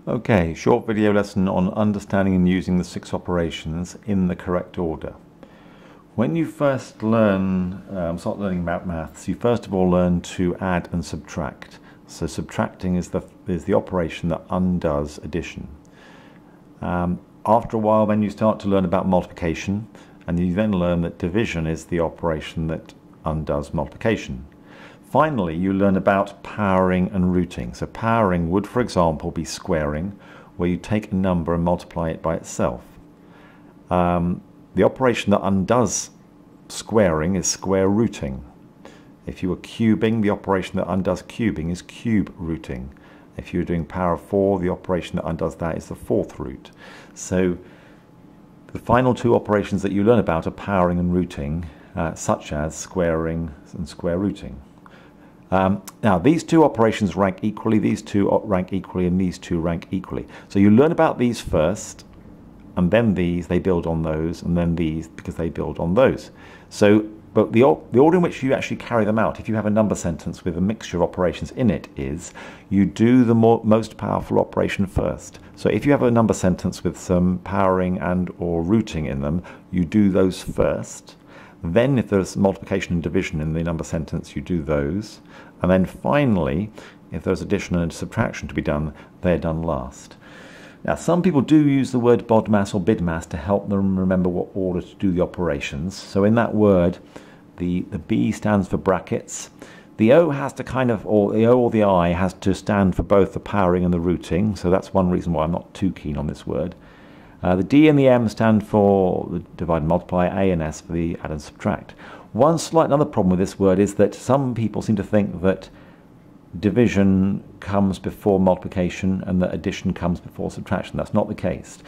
Okay, short video lesson on understanding and using the 6 operations in the correct order. When you first start learning about maths, you first of all learn to add and subtract. So subtracting is the operation that undoes addition. After a while, then you start to learn about multiplication, and you then learn that division is the operation that undoes multiplication. Finally, you learn about powering and rooting. So powering would, for example, be squaring, where you take a number and multiply it by itself. The operation that undoes squaring is square rooting. If you were cubing, the operation that undoes cubing is cube rooting. If you were doing power of 4, the operation that undoes that is the 4th root. So the final 2 operations that you learn about are powering and rooting, such as squaring and square rooting. Now, these 2 operations rank equally, these 2 rank equally, and these 2 rank equally. So you learn about these first, and then these, they build on those, and then these, because they build on those. So, but the order in which you actually carry them out, if you have a number sentence with a mixture of operations in it, is you do the most powerful operation first. So if you have a number sentence with some powering and or rooting in them, you do those first. Then if there's multiplication and division in the number sentence, you do those. And then finally, if there's addition and subtraction to be done, they're done last. Now, some people do use the word BODMAS or BIDMAS to help them remember what order to do the operations. So in that word, the B stands for brackets. The O has to or the O or the I has to stand for both the powering and the rooting. So that's one reason why I'm not too keen on this word. The D and the M stand for the divide and multiply, A and S for the add and subtract. Another problem with this word is that some people seem to think that division comes before multiplication and that addition comes before subtraction. That's not the case.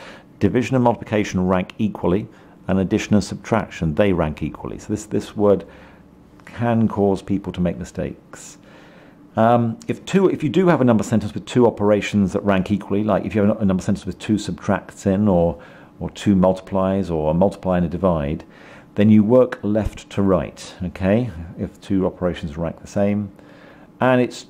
Division and multiplication rank equally, and addition and subtraction, they rank equally. So this word can cause people to make mistakes. If you do have a number sentence with 2 operations that rank equally, like if you have a number sentence with 2 subtracts in, or 2 multiplies, or a multiply and a divide, then you work left to right, okay, if 2 operations rank the same. And it's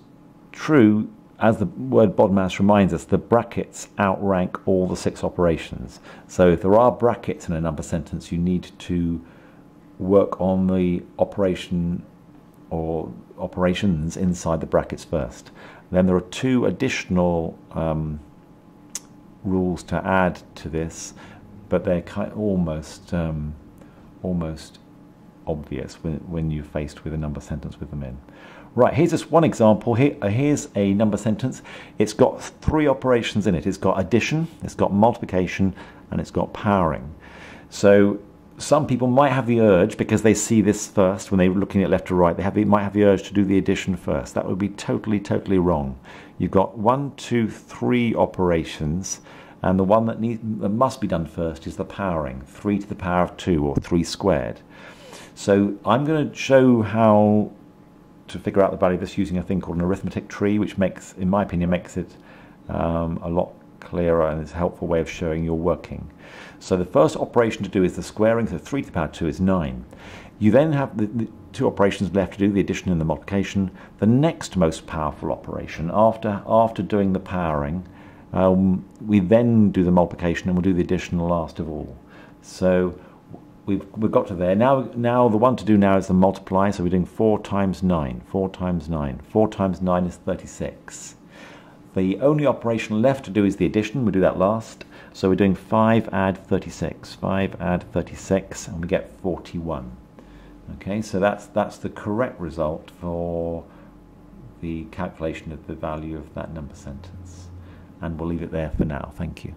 true, as the word BODMAS reminds us, the brackets outrank all the 6 operations. So if there are brackets in a number sentence, you need to work on the operation or operations inside the brackets first. Then there are 2 additional rules to add to this, but they're almost obvious when you're faced with a number sentence with them in. Right, here's just one example. Here's a number sentence. It's got 3 operations in it. It's got addition, it's got multiplication, and it's got powering. So some people might have the urge, because they see this first when they're looking at left to right, they might have the urge to do the addition first. That would be totally wrong. You've got 1, 2, 3 operations, and the one that must be done first is the powering, 3 to the power of 2, or 3 squared. So I'm going to show how to figure out the value of this using a thing called an arithmetic tree, which in my opinion, makes it a lot clearer and is a helpful way of showing your working. So the first operation to do is the squaring, so 3 to the power 2 is 9. You then have the 2 operations left to do, the addition and the multiplication. The next most powerful operation, after doing the powering, we then do the multiplication, and we'll do the addition last of all. So we've got to there. Now the one to do now is the multiply, so we're doing 4 times 9, 4 times 9. 4 times 9 is 36. The only operation left to do is the addition. We'll do that last. So we're doing 5 add 36. 5 add 36, and we get 41. Okay, so that's the correct result for the calculation of the value of that number sentence. And we'll leave it there for now. Thank you.